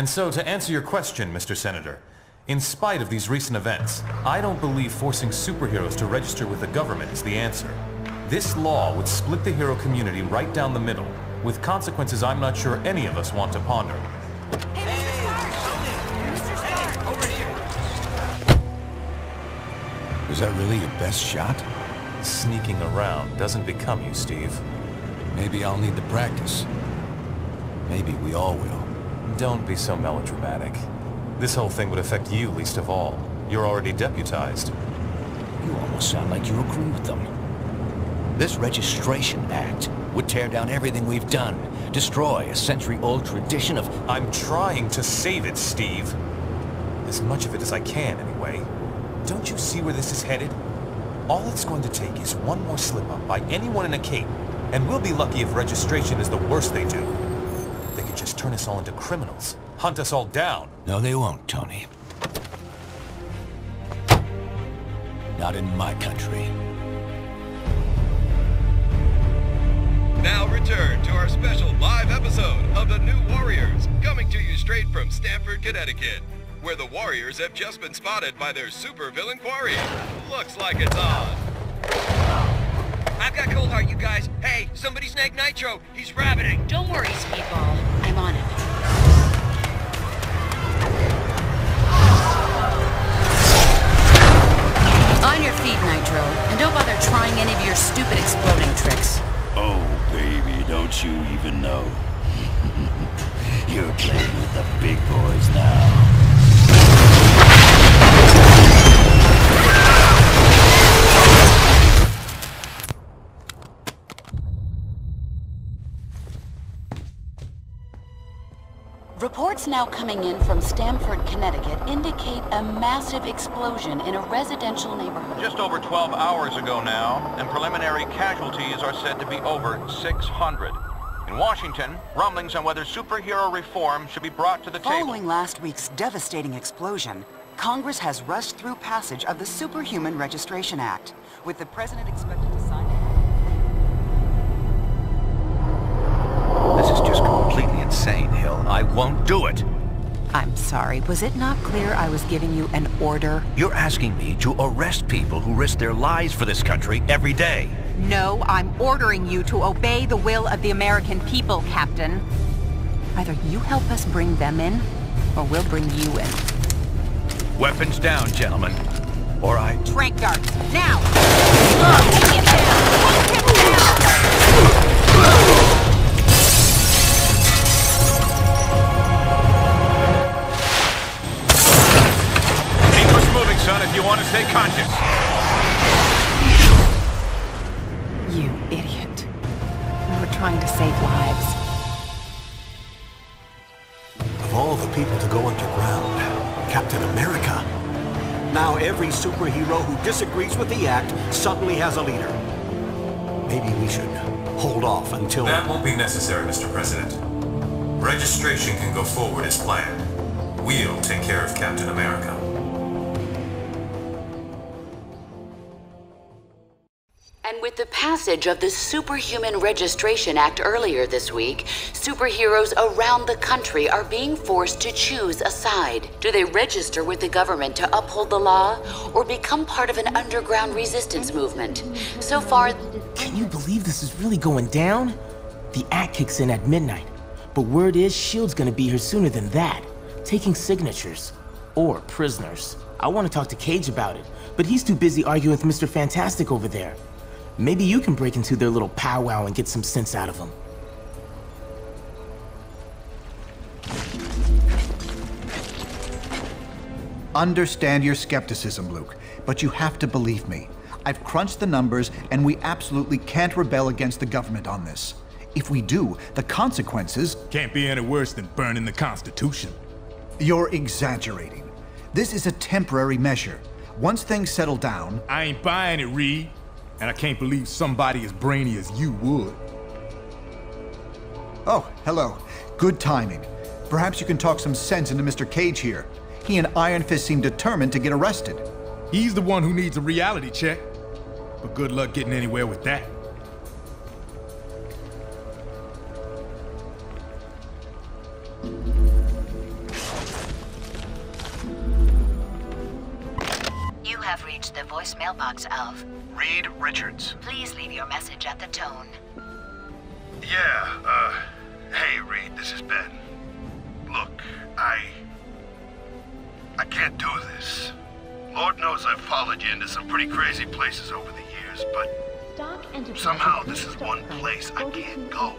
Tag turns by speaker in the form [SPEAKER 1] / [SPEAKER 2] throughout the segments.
[SPEAKER 1] And so, to answer your question, Mr. Senator, in spite of these recent events, I don't believe forcing superheroes to register with the government is the answer. This law would split the hero community right down the middle, with consequences I'm not sure any of us want to ponder.
[SPEAKER 2] Was that really your best shot?
[SPEAKER 1] Sneaking around doesn't become you, Steve.
[SPEAKER 2] Maybe I'll need the practice. Maybe we all will.
[SPEAKER 1] Don't be so melodramatic. This whole thing would affect you least of all. You're already deputized.
[SPEAKER 2] You almost sound like you agree with them. This Registration Act would tear down everything we've done, destroy a century-old tradition of...
[SPEAKER 1] I'm trying to save it, Steve. As much of it as I can, anyway. Don't you see where this is headed? All it's going to take is one more slip-up by anyone in a cape, and we'll be lucky if registration is the worst they do. They could just turn us all into criminals, hunt us all down.
[SPEAKER 2] No, they won't, Tony. Not in my country.
[SPEAKER 3] Now return to our special live episode of The New Warriors, coming to you straight from Stamford, Connecticut, where the Warriors have just been spotted by their supervillain quarry. Looks like it's on.
[SPEAKER 4] I've got Cold Heart, you guys. Hey, somebody snag Nitro. He's rabbiting.
[SPEAKER 5] Don't worry, Speedball. I'm on it. On your feet, Nitro. And don't bother trying any of your stupid exploding tricks.
[SPEAKER 6] Oh, baby, don't you even know? You're playing with the big boys now.
[SPEAKER 5] Reports now coming in from Stamford, Connecticut indicate a massive explosion in a residential neighborhood.
[SPEAKER 7] Just over 12 hours ago now, and preliminary casualties are said to be over 600. In Washington, rumblings on whether superhero reform should be brought to the table.
[SPEAKER 8] Following last week's devastating explosion, Congress has rushed through passage of the Superhuman Registration Act, with the president expected to sign it.
[SPEAKER 2] This is just completely insane, Hill. I won't do it.
[SPEAKER 8] I'm sorry, was it not clear I was giving you an order?
[SPEAKER 2] You're asking me to arrest people who risk their lives for this country every day.
[SPEAKER 8] No, I'm ordering you to obey the will of the American people, Captain. Either you help us bring them in, or we'll bring you in.
[SPEAKER 2] Weapons down, gentlemen. Or I...
[SPEAKER 8] Trank darts, now! Take him down! Take him down!
[SPEAKER 7] Son, if you want to stay conscious.
[SPEAKER 8] You idiot. We were trying to save lives.
[SPEAKER 9] Of all the people to go underground, Captain America. Now every superhero who disagrees with the act suddenly has a leader. Maybe we should hold off until...
[SPEAKER 1] That won't be necessary, Mr. President. Registration can go forward as planned. We'll take care of Captain America.
[SPEAKER 5] And with the passage of the Superhuman Registration Act earlier this week, superheroes around the country are being forced to choose a side. Do they register with the government to uphold the law, or become part of an underground resistance movement? So far...
[SPEAKER 10] Can you believe this is really going down? The act kicks in at midnight, but word is S.H.I.E.L.D's gonna be here sooner than that, taking signatures. Or prisoners. I want to talk to Cage about it, but he's too busy arguing with Mr. Fantastic over there. Maybe you can break into their little powwow and get some sense out of them.
[SPEAKER 11] Understand your skepticism, Luke, but you have to believe me. I've crunched the numbers, and we absolutely can't rebel against the government on this. If we do, the consequences...
[SPEAKER 12] Can't be any worse than burning the Constitution.
[SPEAKER 11] You're exaggerating. This is a temporary measure. Once things settle down...
[SPEAKER 12] I ain't buying it, Reed. And I can't believe somebody as brainy as you would.
[SPEAKER 11] Oh, hello. Good timing. Perhaps you can talk some sense into Mr. Cage here. He and Iron Fist seem determined to get arrested.
[SPEAKER 12] He's the one who needs a reality check. But good luck getting anywhere with that.
[SPEAKER 5] You have reached the voicemail box of
[SPEAKER 13] Reed Richards.
[SPEAKER 5] Please leave your message at the tone.
[SPEAKER 13] Yeah, hey Reed, this is Ben. Look, I can't do this. Lord knows I've followed you into some pretty crazy places over the years, but somehow this is one place I can't go.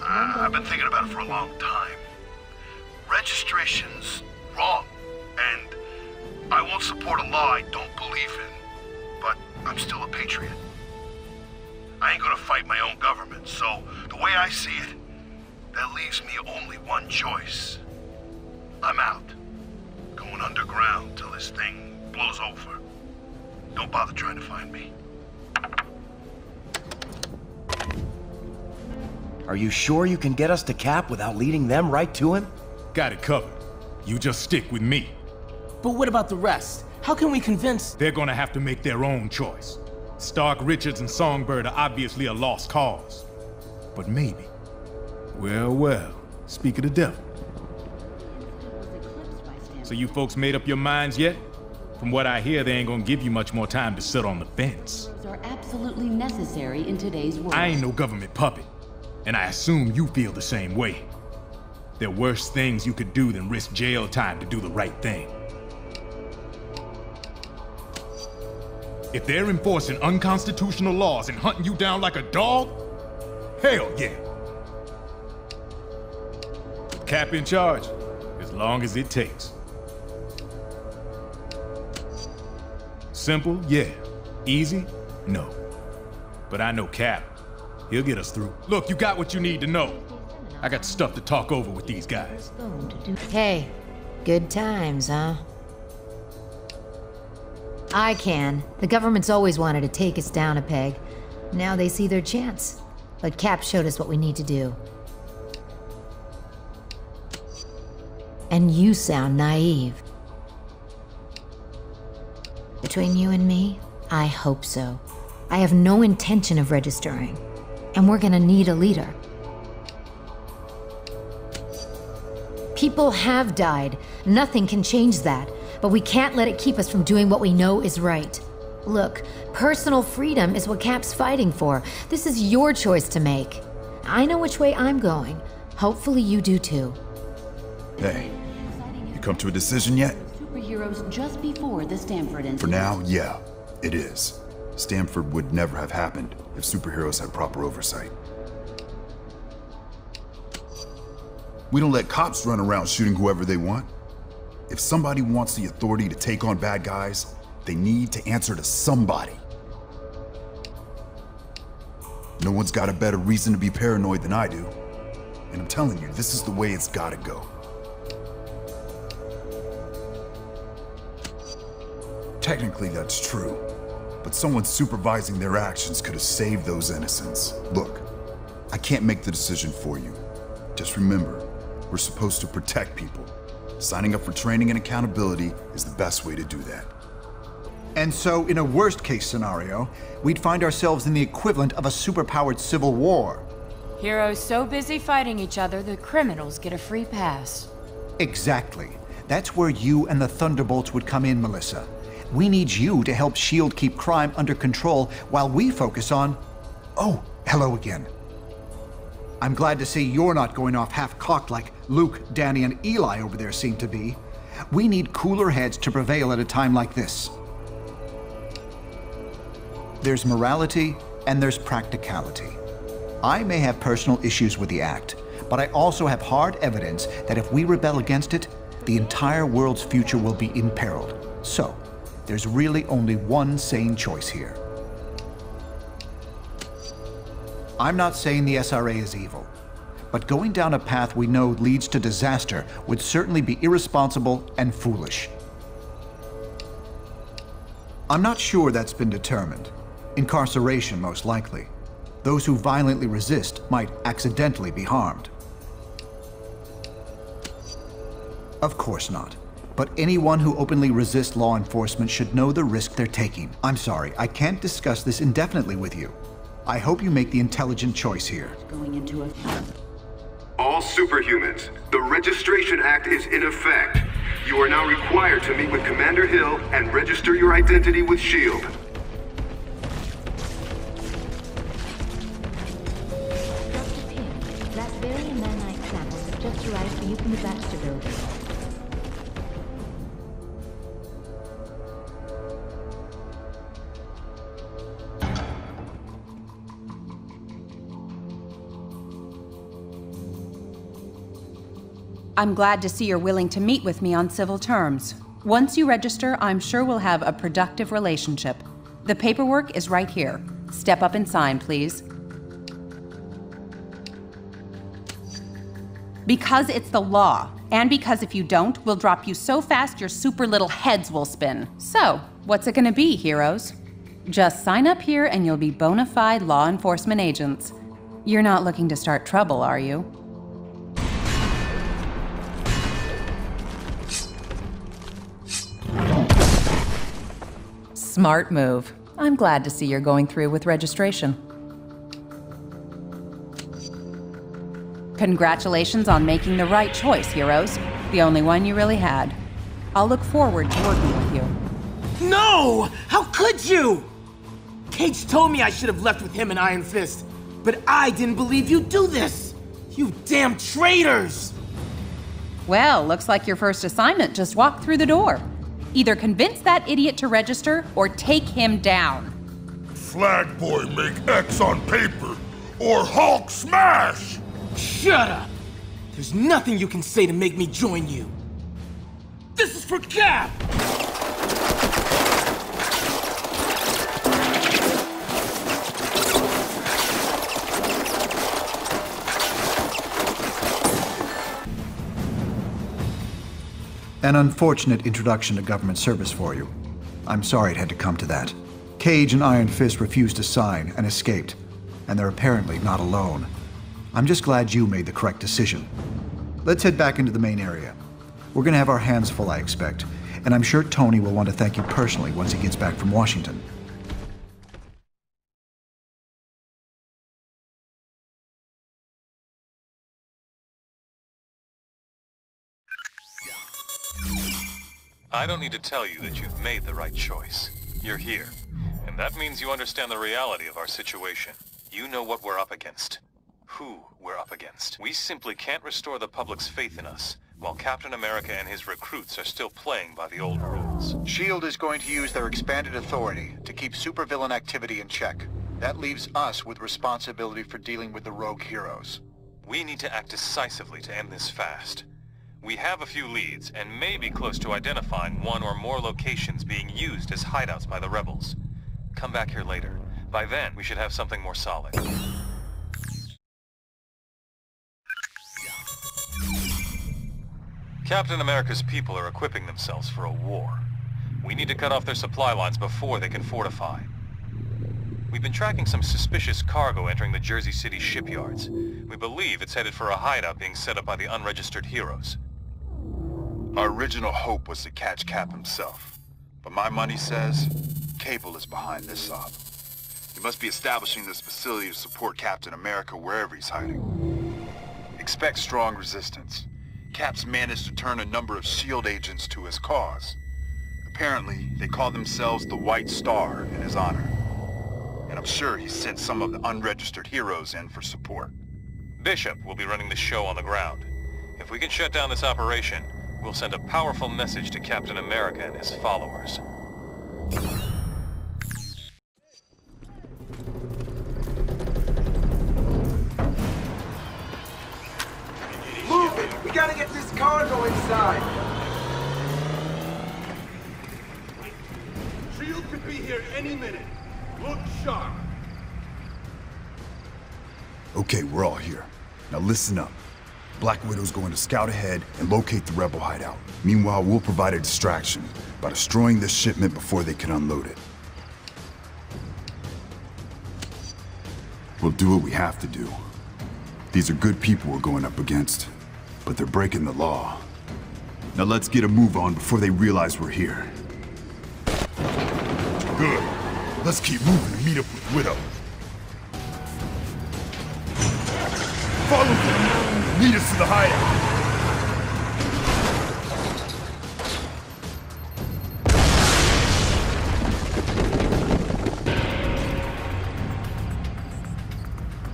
[SPEAKER 13] I've been thinking about it for a long time. Registration's wrong, and I won't support a law I don't believe in, but I'm still a patriot. I ain't gonna fight my own government, so the way I see it, that leaves me only one choice. I'm out. Going underground till this thing blows over. Don't bother trying to find me.
[SPEAKER 14] Are you sure you can get us to Cap without leading them right to him?
[SPEAKER 12] Got it covered. You just stick with me.
[SPEAKER 10] But what about the rest? How can we convince...
[SPEAKER 12] They're gonna have to make their own choice. Stark, Richards, and Songbird are obviously a lost cause. But maybe. Well, speak of the devil. So you folks made up your minds yet? From what I hear, they ain't gonna give you much more time to sit on the fence.
[SPEAKER 5] Are absolutely necessary in today's world.
[SPEAKER 12] I ain't no government puppet, and I assume you feel the same way. There are worse things you could do than risk jail time to do the right thing. If they're enforcing unconstitutional laws and hunting you down like a dog, hell yeah. Cap in charge, as long as it takes. Simple, yeah. Easy, no. But I know Cap. He'll get us through. Look, you got what you need to know. I got stuff to talk over with these guys.
[SPEAKER 15] Hey, good times, huh? I can. The government's always wanted to take us down a peg. Now they see their chance. But Cap showed us what we need to do. And you sound naive. Between you and me, I hope so. I have no intention of registering. And we're gonna need a leader. People have died. Nothing can change that. But we can't let it keep us from doing what we know is right. Look, personal freedom is what Cap's fighting for. This is your choice to make. I know which way I'm going. Hopefully you do too.
[SPEAKER 16] Hey, you come to a decision yet?
[SPEAKER 5] Superheroes just before the Stanford incident.
[SPEAKER 16] For now, yeah, it is. Stanford would never have happened if superheroes had proper oversight. We don't let cops run around shooting whoever they want. If somebody wants the authority to take on bad guys, they need to answer to somebody. No one's got a better reason to be paranoid than I do. And I'm telling you, this is the way it's gotta go. Technically, that's true. But someone supervising their actions could have saved those innocents. Look, I can't make the decision for you. Just remember, we're supposed to protect people. Signing up for training and accountability is the best way to do that.
[SPEAKER 11] And so, in a worst-case scenario, we'd find ourselves in the equivalent of a superpowered civil war.
[SPEAKER 17] Heroes so busy fighting each other, the criminals get a free pass.
[SPEAKER 11] Exactly. That's where you and the Thunderbolts would come in, Melissa. We need you to help S.H.I.E.L.D. keep crime under control while we focus on... Oh, hello again. I'm glad to see you're not going off half-cocked like Luke, Danny, and Eli over there seem to be. We need cooler heads to prevail at a time like this. There's morality and there's practicality. I may have personal issues with the act, but I also have hard evidence that if we rebel against it, the entire world's future will be imperiled. So, there's really only one sane choice here. I'm not saying the SRA is evil, but going down a path we know leads to disaster would certainly be irresponsible and foolish. I'm not sure that's been determined. Incarceration, most likely. Those who violently resist might accidentally be harmed. Of course not. But anyone who openly resists law enforcement should know the risk they're taking. I'm sorry, I can't discuss this indefinitely with you. I hope you make the intelligent choice here.
[SPEAKER 5] Going into
[SPEAKER 18] All superhumans, the Registration Act is in effect.
[SPEAKER 13] You are now required to meet with Commander Hill and register your identity with S.H.I.E.L.D.
[SPEAKER 18] Dr. Pym, that very nanite sample has just arrived for you from the Baxter building.
[SPEAKER 8] I'm glad to see you're willing to meet with me on civil terms. Once you register, I'm sure we'll have a productive relationship. The paperwork is right here. Step up and sign, please. Because it's the law, and because if you don't, we'll drop you so fast your super little heads will spin. So, what's it gonna be, heroes? Just sign up here and you'll be bona fide law enforcement agents. You're not looking to start trouble, are you? Smart move. I'm glad to see you're going through with registration. Congratulations on making the right choice, heroes. The only one you really had. I'll look forward to working with you.
[SPEAKER 10] No! How could you? Cage told me I should have left with him and Iron Fist, but I didn't believe you'd do this! You damn traitors!
[SPEAKER 8] Well, looks like your first assignment just walked through the door. Either convince that idiot to register, or take him down.
[SPEAKER 19] Flag Boy make X on paper, or Hulk smash!
[SPEAKER 10] Shut up! There's nothing you can say to make me join you. This is for Cap!
[SPEAKER 11] An unfortunate introduction to government service for you. I'm sorry it had to come to that. Cage and Iron Fist refused to sign and escaped, and they're apparently not alone. I'm just glad you made the correct decision. Let's head back into the main area. We're gonna have our hands full, I expect, and I'm sure Tony will want to thank you personally once he gets back from Washington.
[SPEAKER 1] I don't need to tell you that you've made the right choice. You're here, and that means you understand the reality of our situation. You know what we're up against. Who we're up against. We simply can't restore the public's faith in us, while Captain America and his recruits are still playing by the old rules.
[SPEAKER 20] S.H.I.E.L.D. is going to use their expanded authority to keep supervillain activity in check. That leaves us with responsibility for dealing with the rogue heroes.
[SPEAKER 1] We need to act decisively to end this fast. We have a few leads, and may be close to identifying one or more locations being used as hideouts by the rebels. Come back here later. By then, we should have something more solid. Captain America's people are equipping themselves for a war. We need to cut off their supply lines before they can fortify. We've been tracking some suspicious cargo entering the Jersey City shipyards. We believe it's headed for a hideout being set up by the unregistered heroes.
[SPEAKER 16] Our original hope was to catch Cap himself. But my money says Cable is behind this op. He must be establishing this facility to support Captain America wherever he's hiding. Expect strong resistance. Cap's managed to turn a number of S.H.I.E.L.D. agents to his cause. Apparently, they call themselves the White Star in his honor. And I'm sure he sent some of the unregistered heroes in for support.
[SPEAKER 1] Bishop will be running the show on the ground. If we can shut down this operation, we'll send a powerful message to Captain America and his followers.
[SPEAKER 21] Move it! We gotta get this cargo inside!
[SPEAKER 19] S.H.I.E.L.D. could be here any minute. Look sharp.
[SPEAKER 16] Okay, we're all here. Now listen up. Black Widow's going to scout ahead and locate the rebel hideout. Meanwhile, we'll provide a distraction by destroying this shipment before they can unload it. We'll do what we have to do. These are good people we're going up against, but they're breaking the law. Now let's get a move on before they realize we're here. Good. Let's keep moving and meet up with Widow. Follow them! Lead us to the hideout!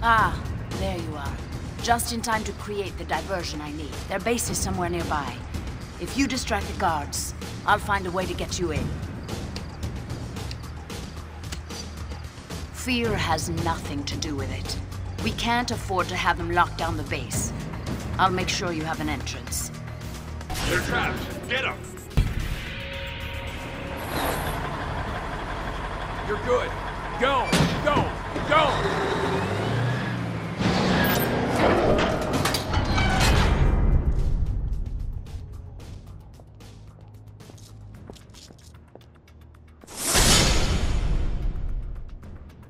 [SPEAKER 17] Ah, there you are. Just in time to create the diversion I need. Their base is somewhere nearby. If you distract the guards, I'll find a way to get you in. Fear has nothing to do with it. We can't afford to have them lock down the base. I'll make sure you have an entrance.
[SPEAKER 19] They're trapped. Get them!
[SPEAKER 3] You're good. Go! Go! Go!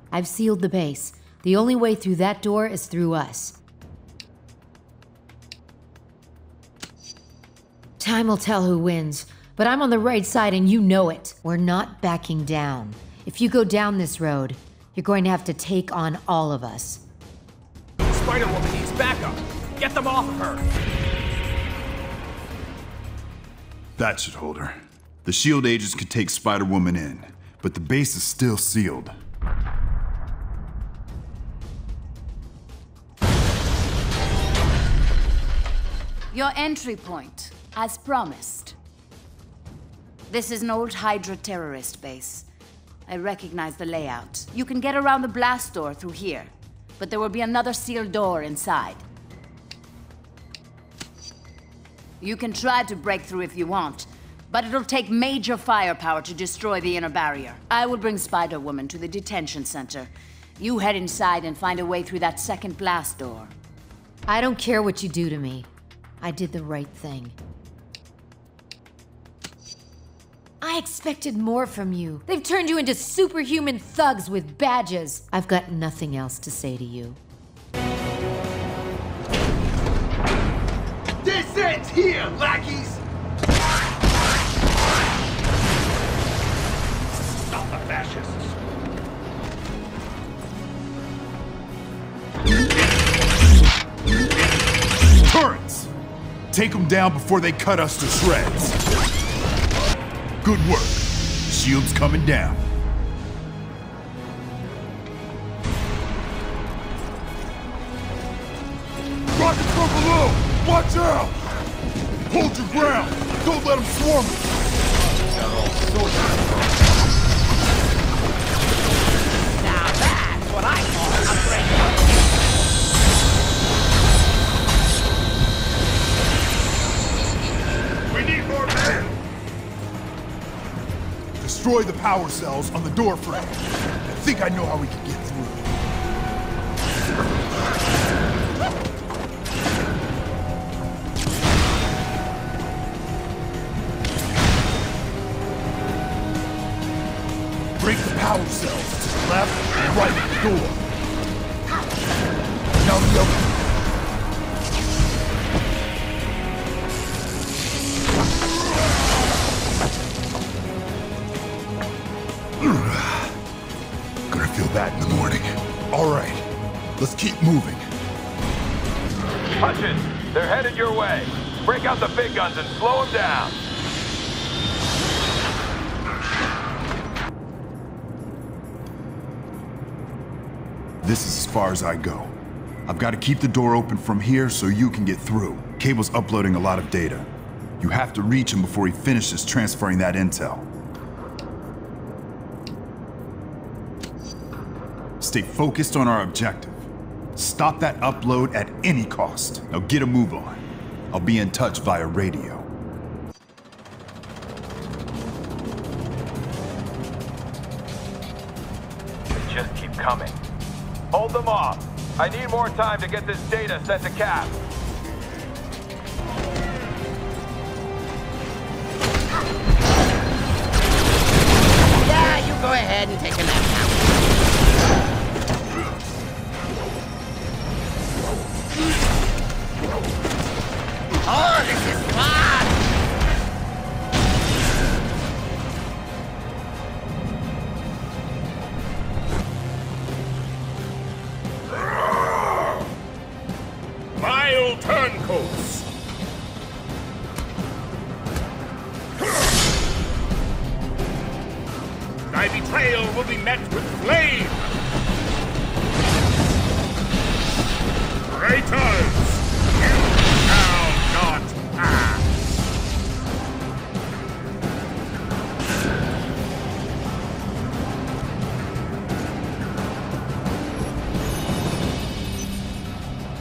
[SPEAKER 15] I've sealed the base. The only way through that door is through us. Time will tell who wins, but I'm on the right side and you know it. We're not backing down. If you go down this road, you're going to have to take on all of us.
[SPEAKER 3] Spider-Woman needs backup. Get them off of her.
[SPEAKER 16] That should hold her. The SHIELD agents could take Spider-Woman in, but the base is still sealed.
[SPEAKER 17] Your entry point, as promised. This is an old Hydra terrorist base. I recognize the layout. You can get around the blast door through here, but there will be another sealed door inside. You can try to break through if you want, but it'll take major firepower to destroy the inner barrier. I will bring Spider-Woman to the detention center. You head inside and find a way through that second blast door.
[SPEAKER 15] I don't care what you do to me. I did the right thing. I expected more from you. They've turned you into superhuman thugs with badges. I've got nothing else to say to you.
[SPEAKER 21] This ends here, lackeys! Stop the fascists!
[SPEAKER 16] Turrets! Take them down before they cut us to shreds. Good work. The shield's coming down.
[SPEAKER 19] Rockets from below! Watch out! Hold your ground! Don't let them swarm us!
[SPEAKER 3] Now that's what I call a break.
[SPEAKER 19] We need more men! Destroy the power cells on the door frame. I think I know how we can get through. Break the power cells to the left and right of the door. Now the other. Gonna feel that in the morning. All right, let's keep moving.
[SPEAKER 3] Hutchins, they're headed your way. Break out the big guns and slow them down.
[SPEAKER 16] This is as far as I go. I've got to keep the door open from here so you can get through. Cable's uploading a lot of data. You have to reach him before he finishes transferring that intel. Stay focused on our objective. Stop that upload at any cost. Now get a move on. I'll be in touch via radio.
[SPEAKER 3] Just keep coming. Hold them off. I need more time to get this data sent to Cap.
[SPEAKER 22] Yeah, you go ahead and take a nap now. Oh, this is fun!
[SPEAKER 19] My old turncoats! Thy betrayal will be met with flame! Traitors! You shall not pass!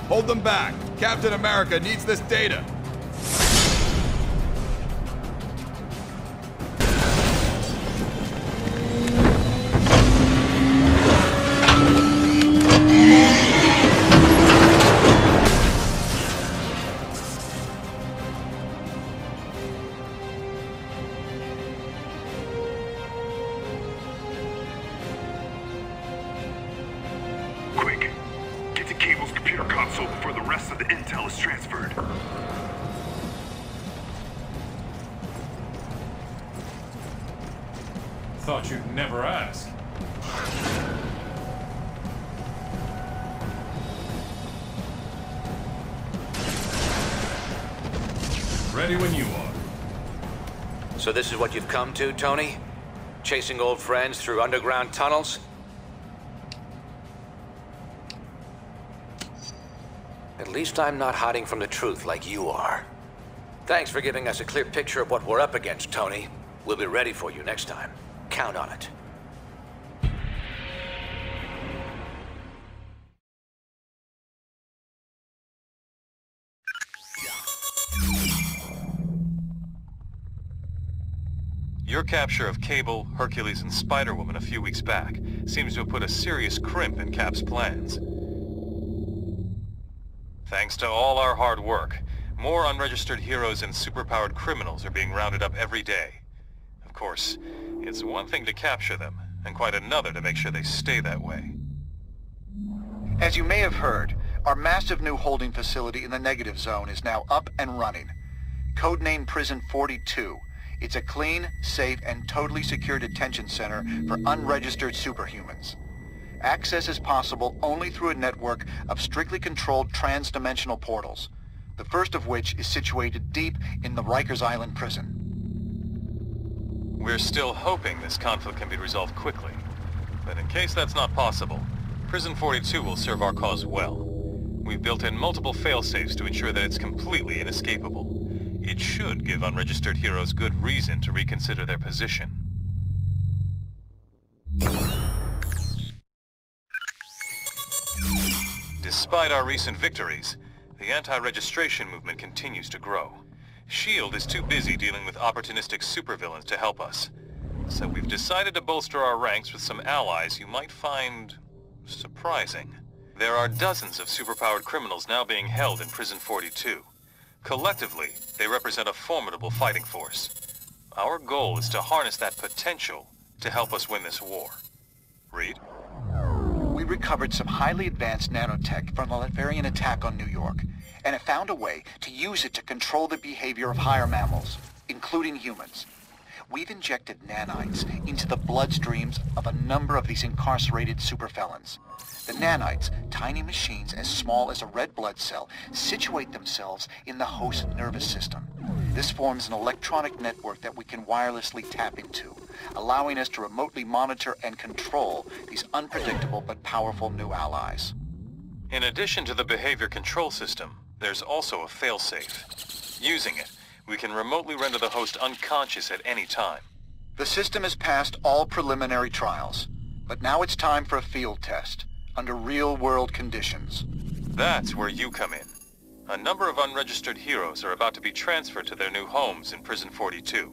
[SPEAKER 4] Hold them back. Captain America needs this data.
[SPEAKER 6] Quick, get to Cable's computer console before the rest of the intel is transferred.
[SPEAKER 12] Thought you'd never ask. Ready when you are.
[SPEAKER 2] So this is what you've come to, Tony? Chasing old friends through underground tunnels? At least I'm not hiding from the truth like you are. Thanks for giving us a clear picture of what we're up against, Tony. We'll be ready for you next time. Count on it.
[SPEAKER 1] Your capture of Cable, Hercules, and Spider-Woman a few weeks back seems to have put a serious crimp in Cap's plans. Thanks to all our hard work, more unregistered heroes and superpowered criminals are being rounded up every day. Of course, it's one thing to capture them, and quite another to make sure they stay that way.
[SPEAKER 20] As you may have heard, our massive new holding facility in the negative zone is now up and running. Codenamed Prison 42. It's a clean, safe, and totally secure detention center for unregistered superhumans. Access is possible only through a network of strictly controlled trans-dimensional portals, the first of which is situated deep in the Rikers Island prison.
[SPEAKER 1] We're still hoping this conflict can be resolved quickly, but in case that's not possible, Prison 42 will serve our cause well. We've built in multiple fail-safes to ensure that it's completely inescapable. It should give unregistered heroes good reason to reconsider their position. Despite our recent victories, the anti-registration movement continues to grow. S.H.I.E.L.D. is too busy dealing with opportunistic supervillains to help us. So we've decided to bolster our ranks with some allies you might find surprising. There are dozens of superpowered criminals now being held in Prison 42. Collectively, they represent a formidable fighting force. Our goal is to harness that potential to help us win this war. Reed?
[SPEAKER 20] We recovered some highly advanced nanotech from the Latverian attack on New York, and have found a way to use it to control the behavior of higher mammals, including humans. We've injected nanites into the bloodstreams of a number of these incarcerated superfelons. The nanites, tiny machines as small as a red blood cell, situate themselves in the host nervous system. This forms an electronic network that we can wirelessly tap into, allowing us to remotely monitor and control these unpredictable but powerful new allies.
[SPEAKER 1] In addition to the behavior control system, there's also a failsafe. Using it, we can remotely render the host unconscious at any time.
[SPEAKER 20] The system has passed all preliminary trials, but now it's time for a field test, under real-world conditions.
[SPEAKER 1] That's where you come in. A number of unregistered heroes are about to be transferred to their new homes in Prison 42.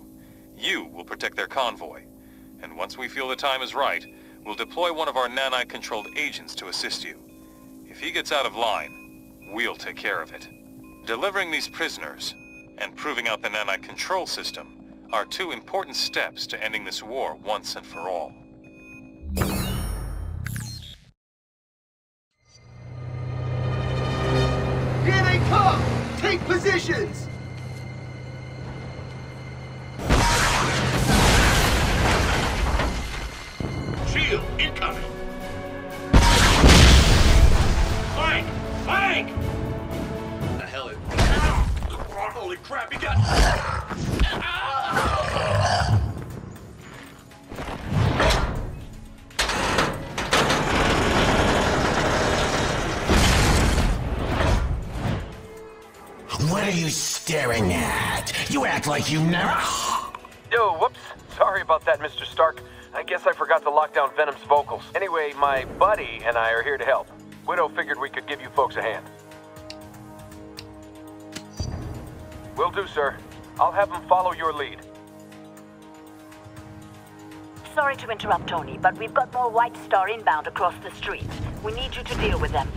[SPEAKER 1] You will protect their convoy, and once we feel the time is right, we'll deploy one of our nanite-controlled agents to assist you. If he gets out of line, we'll take care of it. Delivering these prisoners and proving out the nanite control system are two important steps to ending this war once and for all.
[SPEAKER 21] Here they come! Take positions!
[SPEAKER 19] Shield incoming! Flank! Flank! The hell is... Holy crap, he got...
[SPEAKER 10] staring at? You act like you never...
[SPEAKER 3] Yo, whoops. Sorry about that, Mr. Stark. I guess I forgot to lock down Venom's vocals. Anyway, my buddy and I are here to help. Widow figured we could give you folks a hand. Will do, sir. I'll have them follow your lead.
[SPEAKER 7] Sorry to interrupt, Tony, but we've got more White Star inbound across the street. We need you to deal with them.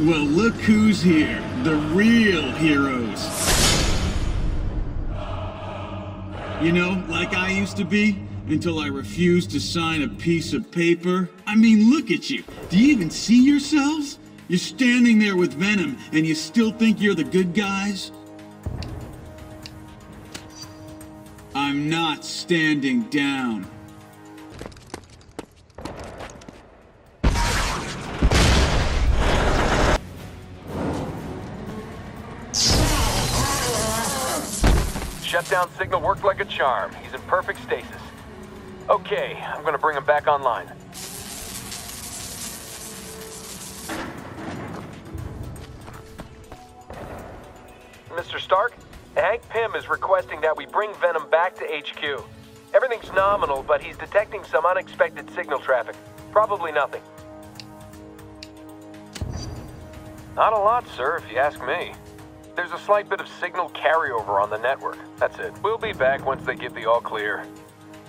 [SPEAKER 9] Well, look who's here. The real heroes. You know, like I used to be, until I refused to sign a piece of paper. I mean, look at you. Do you even see yourselves? You're standing there with Venom, and you still think you're the good guys? I'm not standing down.
[SPEAKER 3] Shutdown signal worked like a charm. He's in perfect stasis. Okay, I'm gonna bring him back online. Mr. Stark, Hank Pym is requesting that we bring Venom back to HQ. Everything's nominal, but he's detecting some unexpected signal traffic. Probably nothing. Not a lot, sir, if you ask me. There's a slight bit of signal carryover on the network. That's it. We'll be back once they give the all clear.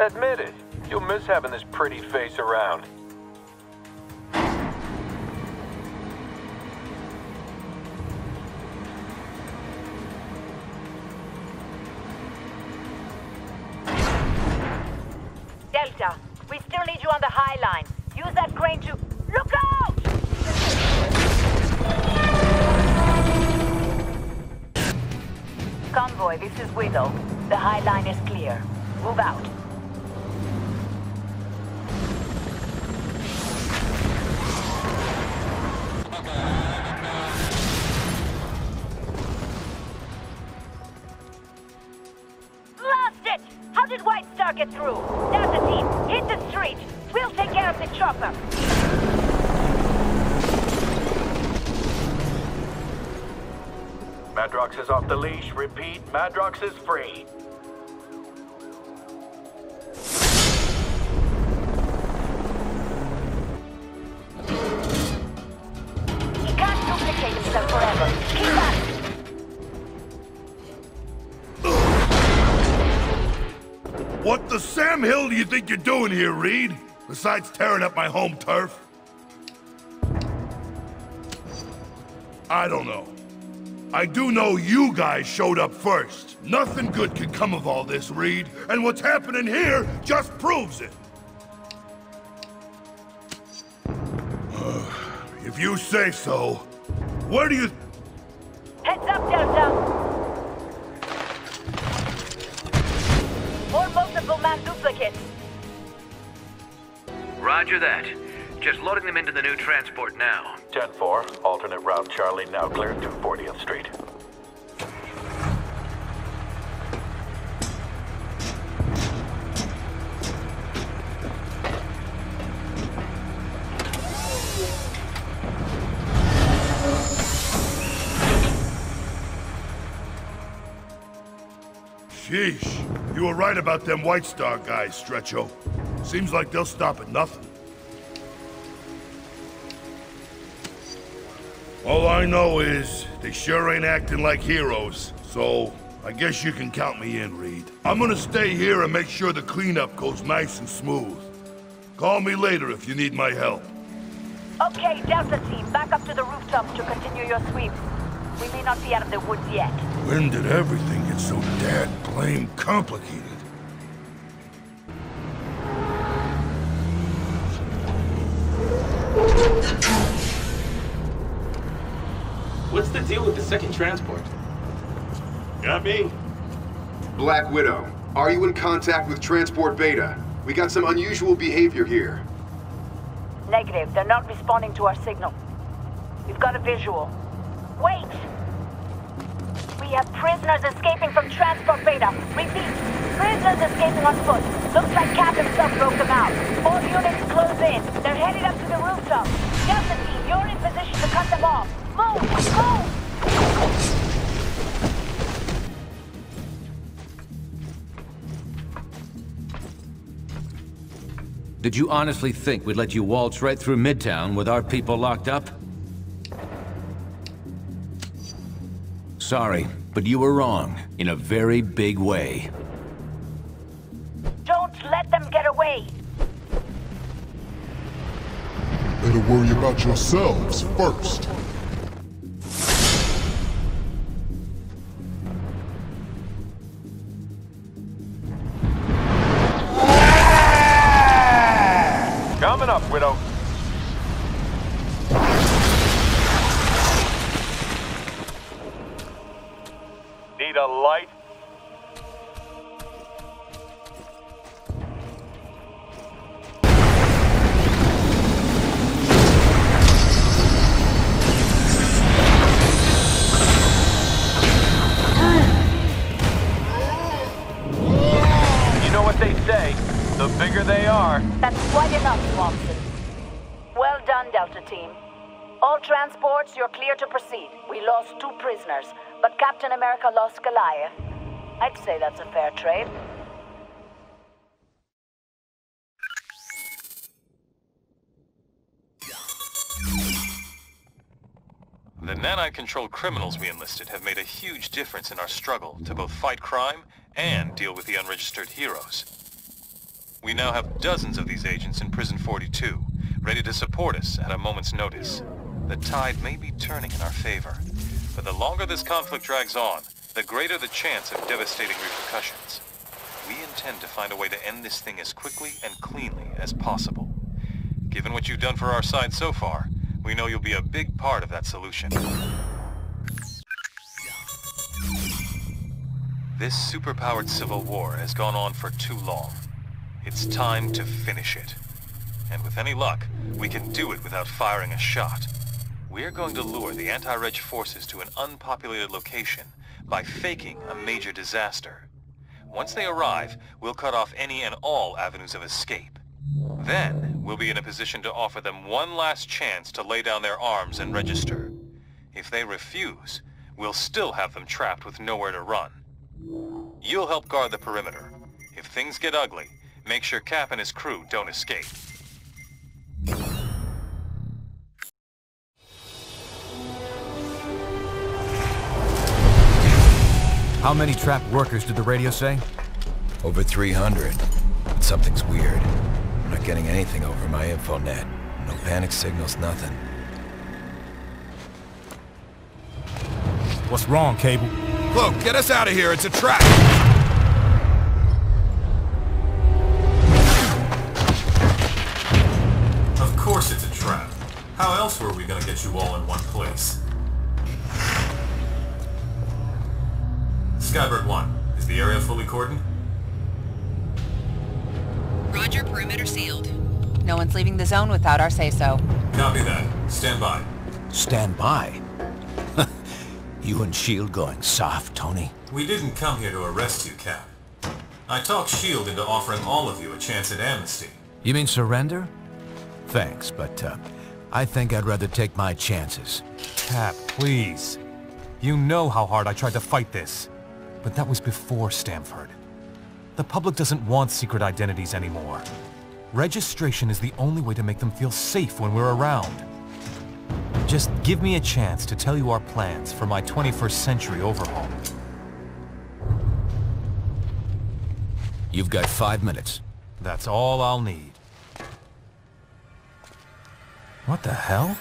[SPEAKER 3] Admit it, you'll miss having this pretty face around.
[SPEAKER 7] Delta, we still need you on the High Line. Use that crane to... Look out! Convoy, this is Widow. The High Line is clear. Move out. Lost it! How did White Star get through? Delta team, hit the street. We'll take care of the chopper.
[SPEAKER 3] Madrox is off the leash. Repeat, Madrox is free.
[SPEAKER 7] He can't duplicate himself forever. Keep at it.
[SPEAKER 19] What the Sam Hill do you think you're doing here, Reed? Besides tearing up my home turf? I don't know. I do know you guys showed up first. Nothing good can come of all this, Reed. And what's happening here just proves it. If you say so. Where do you...
[SPEAKER 7] Heads up, Delta! More multiple man duplicates.
[SPEAKER 2] Roger that. Just loading them into the new transport now.
[SPEAKER 3] 10-4, alternate route Charlie now cleared to 40th Street.
[SPEAKER 19] Sheesh. You were right about them White Star guys, Stretcho. Seems like they'll stop at nothing. All I know is, they sure ain't acting like heroes, so I guess you can count me in, Reed. I'm gonna stay here and make sure the cleanup goes nice and smooth. Call me later if you need my help.
[SPEAKER 7] Okay, Delta team, back up to the rooftops to continue your sweeps. We may not be out of the woods yet.
[SPEAKER 19] When did everything get so dad blame complicated?
[SPEAKER 23] What's the deal with the second transport? Got me.
[SPEAKER 24] Black Widow, are you in contact with Transport Beta? We got some unusual behavior here.
[SPEAKER 7] Negative. They're not responding to our signal. We've got a visual. Wait! We have prisoners escaping from Transport Beta. Repeat, Prisoners escaping on foot. Looks like Cap himself broke them out. All units close in. They're headed up to the rooftop. Delta team, you're in position to cut them off. Move! Move!
[SPEAKER 2] Did you honestly think we'd let you waltz right through Midtown with our people locked up? Sorry, but you were wrong in a very big way.
[SPEAKER 7] Don't let them get away.
[SPEAKER 5] Better worry about yourselves first.
[SPEAKER 3] Coming up, Widow. Need a light? You know what they say, the bigger they are.
[SPEAKER 7] That's quite enough, Swanson. Well done, Delta Team. All transports, you're clear to proceed. We lost 2 prisoners, but Captain America lost Goliath. I'd say that's a fair trade.
[SPEAKER 1] The nanite-controlled criminals we enlisted have made a huge difference in our struggle to both fight crime and deal with the unregistered heroes. We now have dozens of these agents in Prison 42, ready to support us at a moment's notice. The tide may be turning in our favor, but the longer this conflict drags on, the greater the chance of devastating repercussions. We intend to find a way to end this thing as quickly and cleanly as possible. Given what you've done for our side so far, we know you'll be a big part of that solution. This superpowered civil war has gone on for too long. It's time to finish it. And with any luck, we can do it without firing a shot. We're going to lure the anti-reg forces to an unpopulated location by faking a major disaster. Once they arrive, we'll cut off any and all avenues of escape. Then, we'll be in a position to offer them one last chance to lay down their arms and register. If they refuse, we'll still have them trapped with nowhere to run. You'll help guard the perimeter. If things get ugly, make sure Cap and his crew don't escape.
[SPEAKER 13] How many trapped workers did the radio say?
[SPEAKER 2] Over 300. But something's weird. I'm not getting anything over my infonet. No panic signals, nothing.
[SPEAKER 12] What's wrong, Cable?
[SPEAKER 4] Look, get us out of here. It's a trap.
[SPEAKER 1] Of course it's a trap. How else were we gonna get you all in one place? Skybird 1, is the area fully cordoned?
[SPEAKER 8] Roger, perimeter sealed. No one's leaving the zone without our say-so.
[SPEAKER 1] Copy that. Stand by.
[SPEAKER 2] Stand by? You and S.H.I.E.L.D. going soft, Tony?
[SPEAKER 1] We didn't come here to arrest you, Cap. I talked S.H.I.E.L.D. into offering all of you a chance at amnesty.
[SPEAKER 13] You mean surrender? Thanks, but I think I'd rather take my chances.
[SPEAKER 1] Cap, please. You know how hard I tried to fight this. But that was before Stamford. The public doesn't want secret identities anymore. Registration is the only way to make them feel safe when we're around. Just give me a chance to tell you our plans for my 21st century overhaul.
[SPEAKER 13] You've got 5 minutes.
[SPEAKER 1] That's all I'll need. What the hell?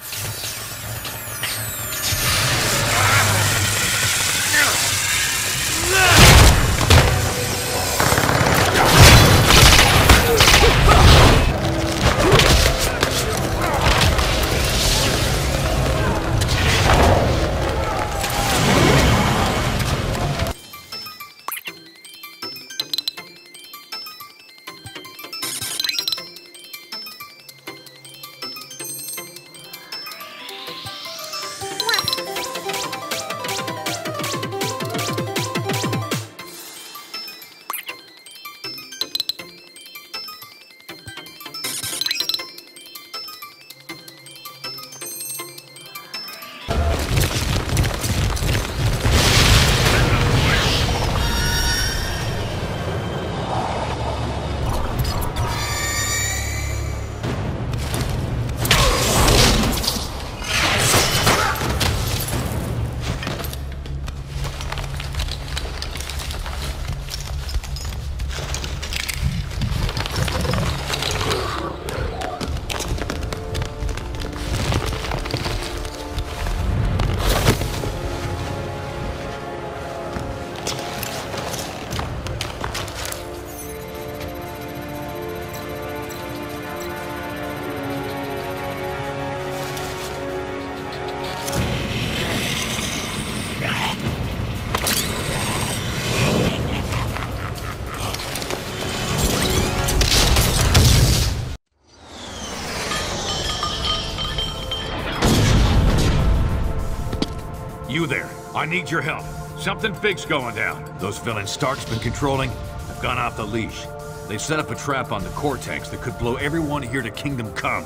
[SPEAKER 2] I need your help. Something big's going down. Those villains Stark's been controlling have gone off the leash. They've set up a trap on the Cortex that could blow everyone here to Kingdom Come.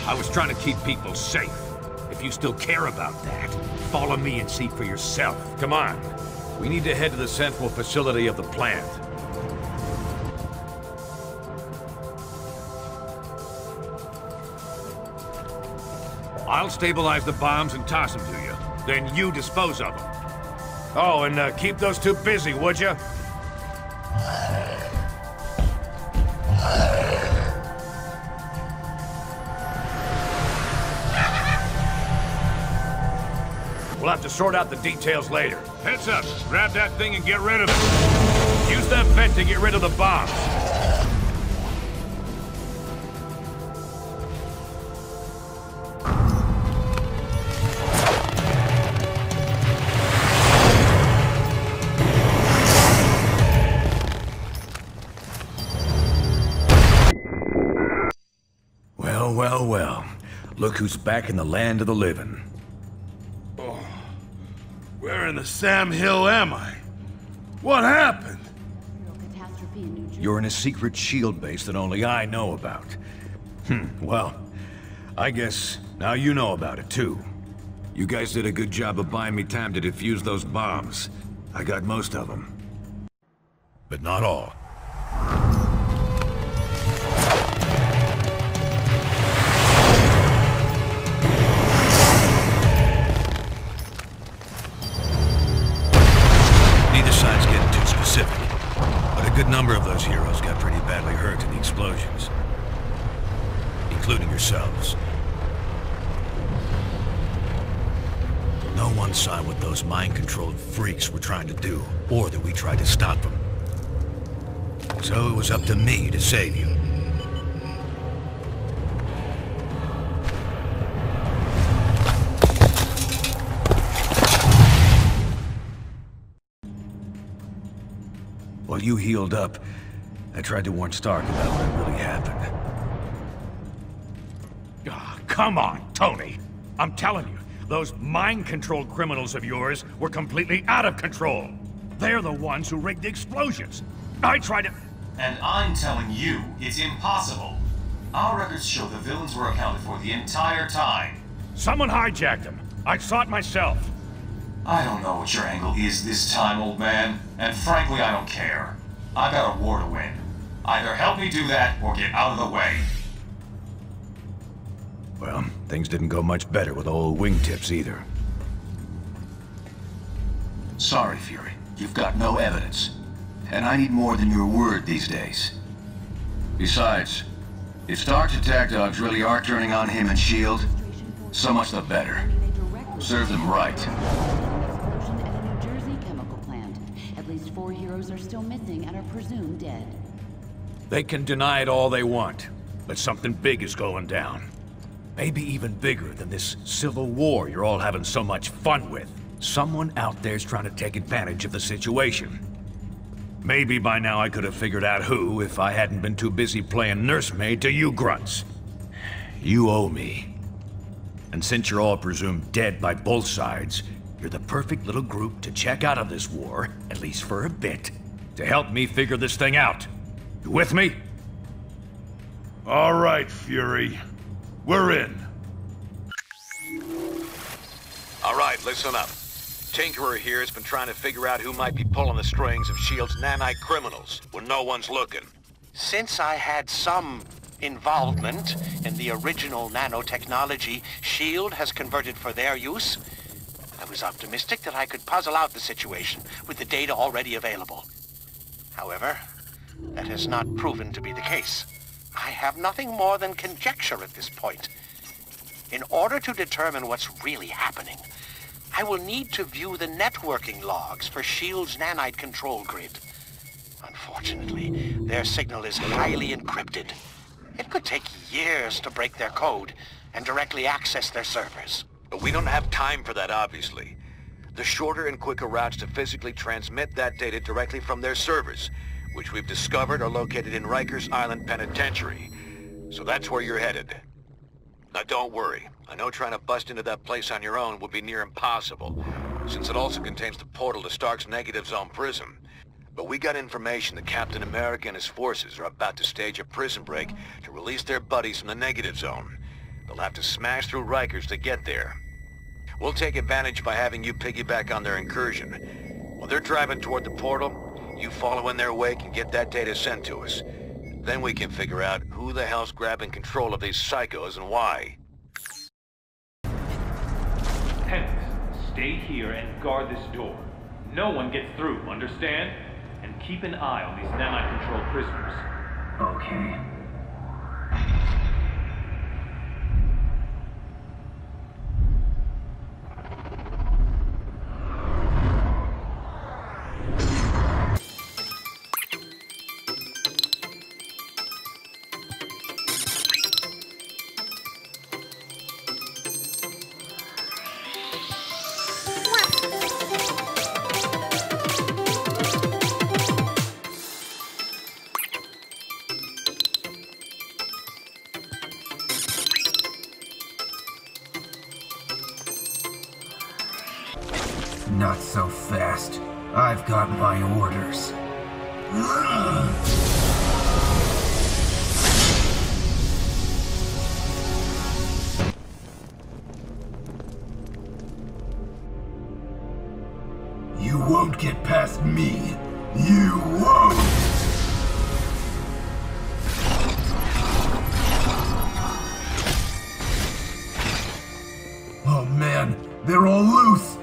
[SPEAKER 2] I was trying to keep people safe. If you still care about that, follow me and see for yourself. Come on. We need to head to the central facility of the plant. I'll stabilize the bombs and toss them to you. Then you dispose of them. Oh, and keep those two busy, would you? We'll have to sort out the details later. Heads up, grab that thing and get rid of it. Use that vent to get rid of the bombs. Well. Look who's back in the land of the living.
[SPEAKER 19] Oh, where in the Sam Hill am I? What happened?
[SPEAKER 2] You're in a secret shield base that only I know about. Well, I guess now you know about it too. You guys did a good job of buying me time to defuse those bombs. I got most of them. But not all. But a good number of those heroes got pretty badly hurt in the explosions. Including yourselves. No one saw what those mind-controlled freaks were trying to do, or that we tried to stop them. So it was up to me to save you. While you healed up, I tried to warn Stark about what really happened. Come on, Tony! I'm telling you, those mind-controlled criminals of yours were completely out of control. They're the ones who rigged the explosions. I tried to...
[SPEAKER 1] And I'm telling you, it's impossible. Our records show the villains were accounted for the entire time.
[SPEAKER 2] Someone hijacked them. I saw it myself.
[SPEAKER 1] I don't know what your angle is this time, old man, and frankly, I don't care. I got a war to win. Either help me do that, or get out of the way.
[SPEAKER 2] Well, things didn't go much better with old wingtips either.
[SPEAKER 11] Sorry, Fury. You've got no evidence. And I need more than your word these days. Besides, if Stark's attack dogs really are turning on him and S.H.I.E.L.D., so much the better. Serve them right.
[SPEAKER 14] At least 4 heroes are still missing and are presumed dead.
[SPEAKER 2] They can deny it all they want, but something big is going down. Maybe even bigger than this civil war you're all having so much fun with. Someone out there's trying to take advantage of the situation. Maybe by now I could have figured out who if I hadn't been too busy playing nursemaid to you grunts. You owe me. And since you're all presumed dead by both sides, you're the perfect little group to check out of this war, at least for a bit, to help me figure this thing out. You with me?
[SPEAKER 19] All right, Fury. We're in.
[SPEAKER 2] All right, listen up. Tinkerer here has been trying to figure out who might be pulling the strings of S.H.I.E.L.D.'s nanite criminals when no one's looking.
[SPEAKER 20] Since I had some involvement in the original nanotechnology S.H.I.E.L.D. has converted for their use, I was optimistic that I could puzzle out the situation with the data already available. However, that has not proven to be the case. I have nothing more than conjecture at this point. In order to determine what's really happening, I will need to view the networking logs for S.H.I.E.L.D.'s nanite control grid. Unfortunately, their signal is highly encrypted. It could take years to break their code and directly access their servers.
[SPEAKER 2] But we don't have time for that, obviously. The shorter and quicker routes to physically transmit that data directly from their servers, which we've discovered are located in Rikers Island Penitentiary. So that's where you're headed.
[SPEAKER 15] Now don't worry. I know trying to bust into that place on your own would be near impossible, since it also contains the portal to Stark's negative zone prison. But we got information that Captain America and his forces are about to stage a prison break to release their buddies from the negative zone. They'll have to smash through Rikers to get there. We'll take advantage by having you piggyback on their incursion. While they're driving toward the portal, you follow in their wake and get that data sent to us. Then we can figure out who the hell's grabbing control of these psychos and why.
[SPEAKER 16] Tenants, stay here and guard this door. No one gets through, understand? And keep an eye on these nanite-controlled prisoners.
[SPEAKER 17] Okay. Not so fast. I've got my orders. You won't get past me. You won't! Oh man, they're all loose!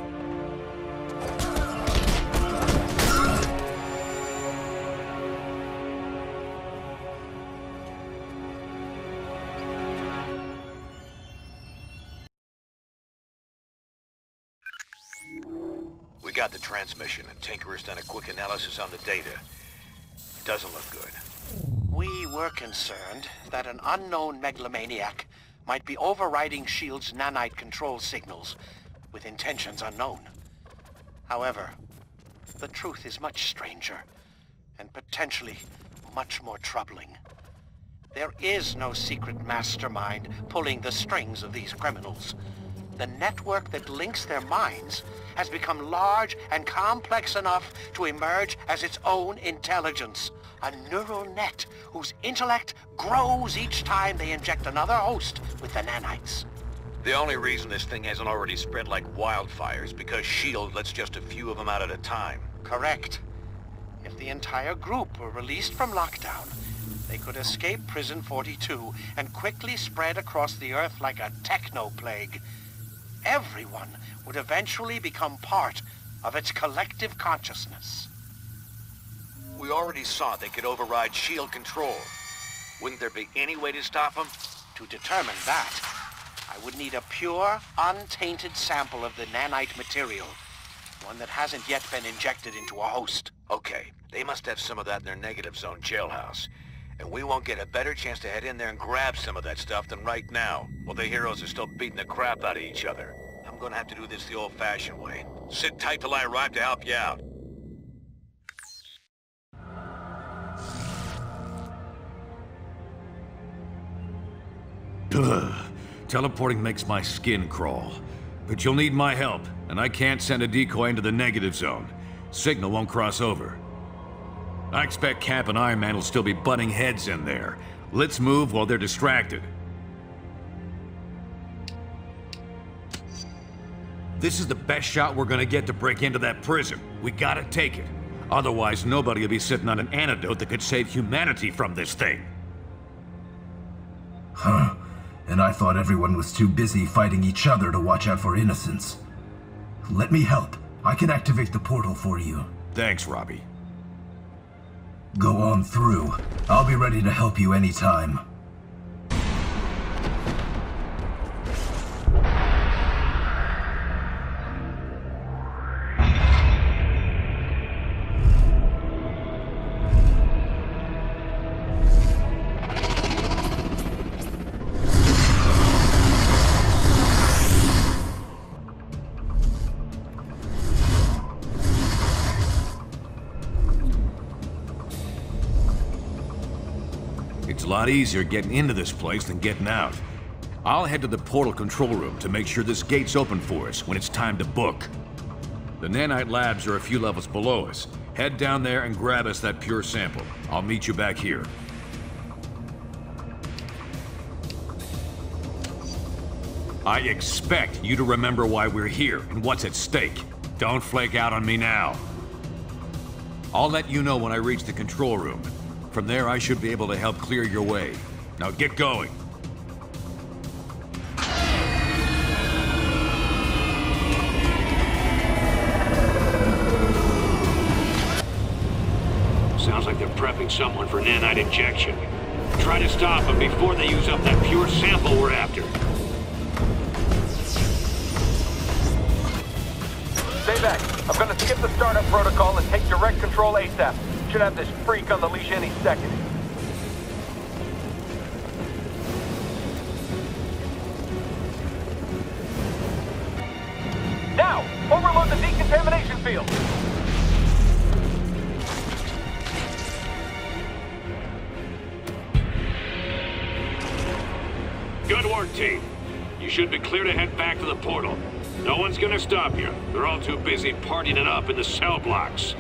[SPEAKER 15] We got the transmission, and Tinker's done a quick analysis on the data. Doesn't look good.
[SPEAKER 18] We were concerned that an unknown megalomaniac might be overriding S.H.I.E.L.D.'s nanite control signals with intentions unknown. However, the truth is much stranger and potentially much more troubling. There is no secret mastermind pulling the strings of these criminals. The network that links their minds has become large and complex enough to emerge as its own intelligence. A neural net whose intellect grows each time they inject another host with the nanites.
[SPEAKER 15] The only reason this thing hasn't already spread like wildfire is because S.H.I.E.L.D. lets just a few of them out at a time.
[SPEAKER 18] Correct. If the entire group were released from lockdown, they could escape Prison 42 and quickly spread across the Earth like a techno-plague. Everyone would eventually become part of its collective consciousness.
[SPEAKER 15] We already saw they could override S.H.I.E.L.D. control. Wouldn't there be any way to stop them?
[SPEAKER 18] To determine that, I would need a pure, untainted sample of the nanite material. One that hasn't yet been injected into a host.
[SPEAKER 15] Okay, they must have some of that in their negative zone jailhouse. And we won't get a better chance to head in there and grab some of that stuff than right now, while the heroes are still beating the crap out of each other. I'm gonna have to do this the old-fashioned way. Sit tight till I arrive to help you out.
[SPEAKER 2] Ugh. Teleporting makes my skin crawl. But you'll need my help, and I can't send a decoy into the negative zone. Signal won't cross over. I expect Cap and Iron Man will still be butting heads in there. Let's move while they're distracted. This is the best shot we're gonna get to break into that prison. We gotta take it. Otherwise, nobody will be sitting on an antidote that could save humanity from this thing.
[SPEAKER 17] Huh. And I thought everyone was too busy fighting each other to watch out for innocents. Let me help. I can activate the portal for you.
[SPEAKER 2] Thanks, Robbie.
[SPEAKER 17] Go on through. I'll be ready to help you anytime.
[SPEAKER 2] It's a lot easier getting into this place than getting out. I'll head to the portal control room to make sure this gate's open for us when it's time to book. The nanite labs are a few levels below us. Head down there and grab us that pure sample. I'll meet you back here. I expect you to remember why we're here and what's at stake. Don't flake out on me now. I'll let you know when I reach the control room. From there, I should be able to help clear your way. Now get going. Sounds like they're prepping someone for nanite injection. Try to stop them before they use up that pure sample we're after.
[SPEAKER 3] Stay back. I'm gonna skip the startup protocol and take direct control ASAP. Should have this freak on the leash any second. Now, overload the decontamination field.
[SPEAKER 2] Good work, team. You should be clear to head back to the portal. No one's gonna stop you. They're all too busy partying it up in the cell blocks.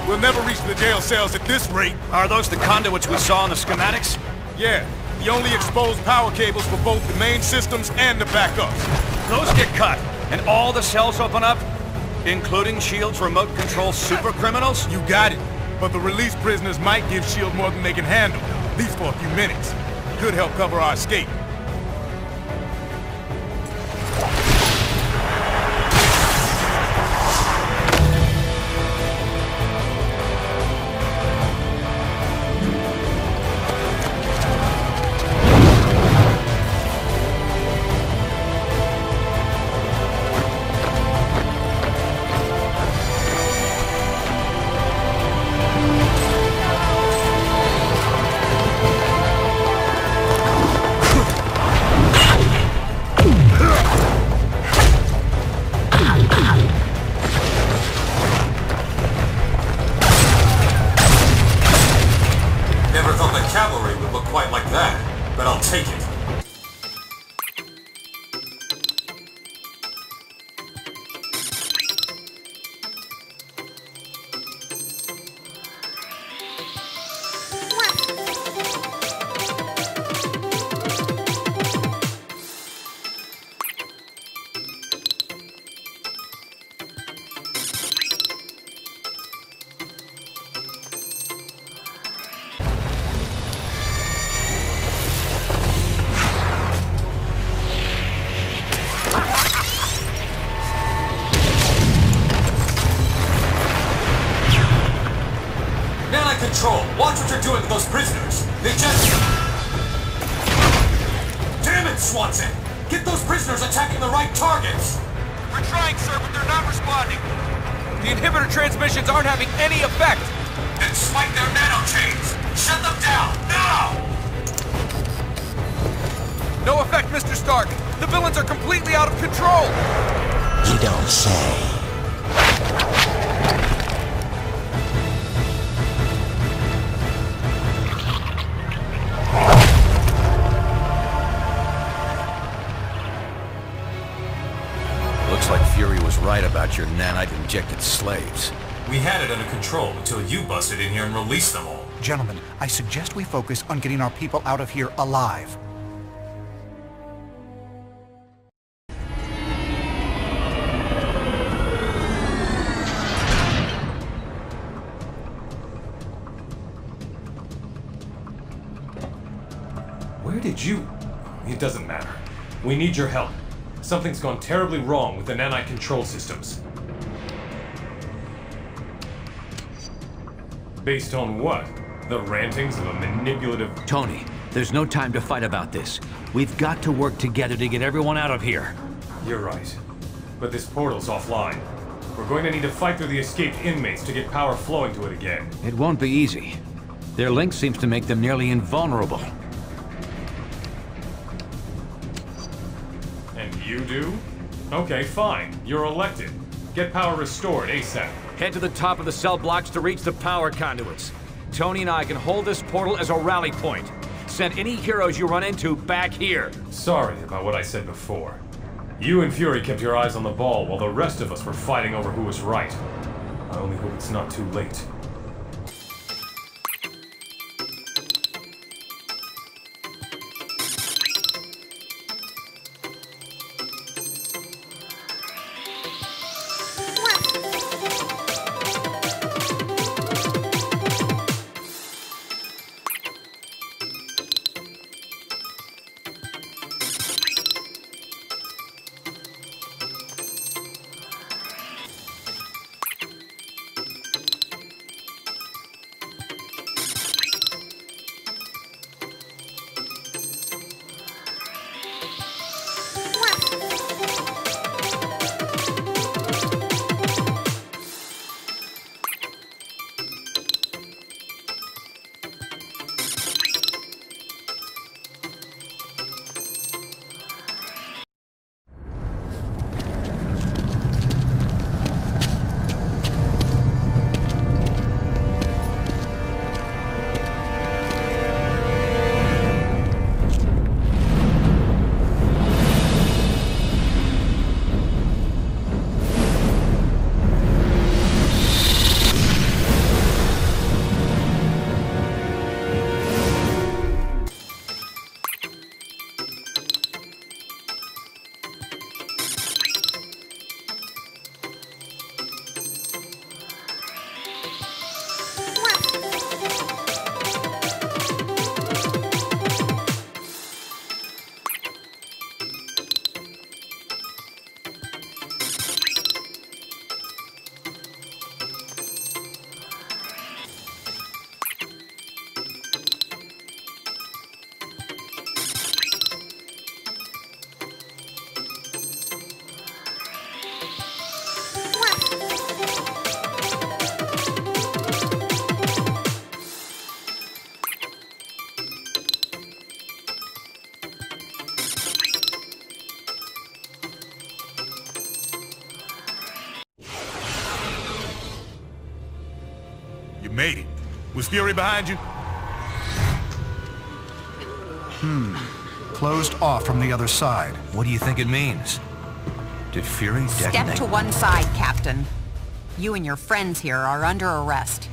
[SPEAKER 12] We'll never reach the jail cells at this rate.
[SPEAKER 6] Are those the conduits we saw in the schematics?
[SPEAKER 12] Yeah, the only exposed power cables for both the main systems and the backups.
[SPEAKER 6] Those get cut, and all the cells open up? Including S.H.I.E.L.D.'s remote control super criminals?
[SPEAKER 12] You got it. But the released prisoners might give S.H.I.E.L.D. more than they can handle, at least for a few minutes. Could help cover our escape.
[SPEAKER 1] Watch what you're doing with those prisoners. They just... Damn it, Swanson! Get those prisoners attacking the right targets!
[SPEAKER 3] We're trying, sir, but they're not responding. The inhibitor transmissions aren't having any effect.
[SPEAKER 1] Then spike their nanochains! Shut them down, now!
[SPEAKER 3] No effect, Mr. Stark. The villains are completely out of control.
[SPEAKER 13] You don't say. Looks like Fury was right about your nanite-injected slaves.
[SPEAKER 1] We had it under control until you busted in here and released them all.
[SPEAKER 10] Gentlemen, I suggest we focus on getting our people out of here alive.
[SPEAKER 16] Where did you... It doesn't matter. We need your help. Something's gone terribly wrong with the nanite control systems. Based on what? The rantings of a manipulative...
[SPEAKER 2] Tony, there's no time to fight about this. We've got to work together to get everyone out of here.
[SPEAKER 16] You're right. But this portal's offline. We're going to need to fight through the escaped inmates to get power flowing to it again.
[SPEAKER 2] It won't be easy. Their link seems to make them nearly invulnerable.
[SPEAKER 16] And you do? Okay, fine. You're elected.
[SPEAKER 6] Get power restored ASAP.
[SPEAKER 2] Head to the top of the cell blocks to reach the power conduits. Tony and I can hold this portal as a rally point. Send any heroes you run into back here.
[SPEAKER 6] Sorry about what I said before. You and Fury kept your eyes on the ball while the rest of us were fighting over who was right. I only hope it's not too late.
[SPEAKER 1] Made it. Was Fury behind you?
[SPEAKER 10] Closed off from the other side.
[SPEAKER 13] What do you think it means? Did Fury detonate?
[SPEAKER 9] Step to one side, Captain. You and your friends here are under arrest.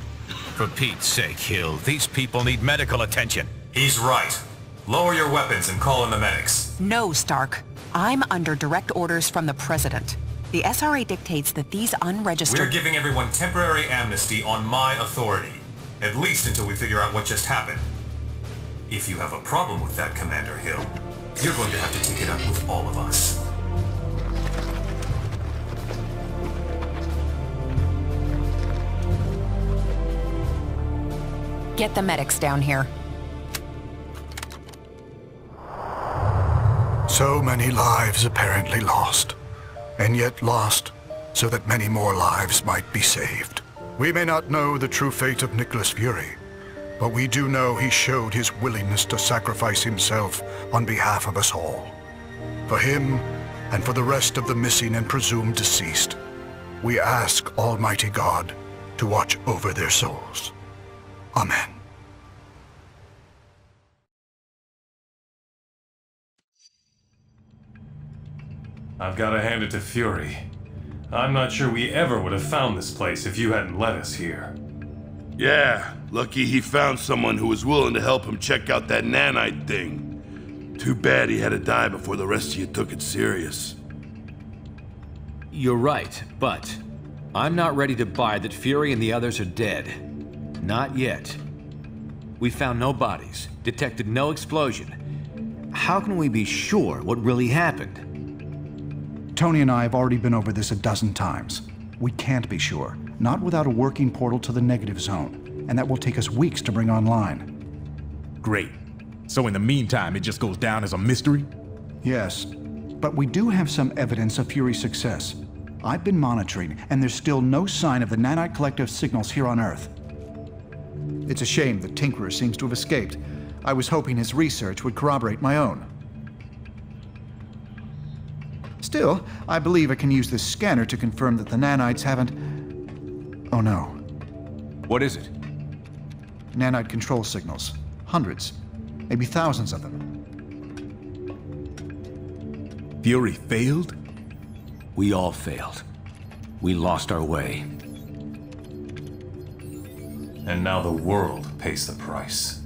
[SPEAKER 1] For Pete's sake, Hill, these people need medical attention. He's right. Lower your weapons and call in the medics.
[SPEAKER 9] No, Stark. I'm under direct orders from the President. The SRA dictates that these unregistered...
[SPEAKER 1] We're giving everyone temporary amnesty on my authority. At least until we figure out what just happened. If you have a problem with that, Commander Hill, you're going to have to take it up with all of us.
[SPEAKER 9] Get the medics down here.
[SPEAKER 17] So many lives apparently lost. And yet lost so that many more lives might be saved. We may not know the true fate of Nicholas Fury, but we do know he showed his willingness to sacrifice himself on behalf of us all. For him, and for the rest of the missing and presumed deceased, we ask Almighty God to watch over their souls. Amen.
[SPEAKER 6] I've got to hand it to Fury. I'm not sure we ever would have found this place if you hadn't led us here.
[SPEAKER 19] Yeah, lucky he found someone who was willing to help him check out that nanite thing. Too bad he had to die before the rest of you took it serious.
[SPEAKER 2] You're right, but I'm not ready to buy that Fury and the others are dead. Not yet. We found no bodies, detected no explosion. How can we be sure what really happened?
[SPEAKER 10] Tony and I have already been over this a dozen times. We can't be sure, not without a working portal to the negative zone, and that will take us weeks to bring online.
[SPEAKER 12] Great. So in the meantime, it just goes down as a mystery?
[SPEAKER 10] Yes, but we do have some evidence of Fury's success. I've been monitoring, and there's still no sign of the Nanite Collective signals here on Earth. It's a shame the Tinkerer seems to have escaped. I was hoping his research would corroborate my own. Still, I believe I can use this scanner to confirm that the nanites haven't... Oh no.
[SPEAKER 2] What is it?
[SPEAKER 10] Nanite control signals. Hundreds, maybe thousands of them.
[SPEAKER 2] Fury failed? We all failed. We lost our way.
[SPEAKER 6] And now the world pays the price.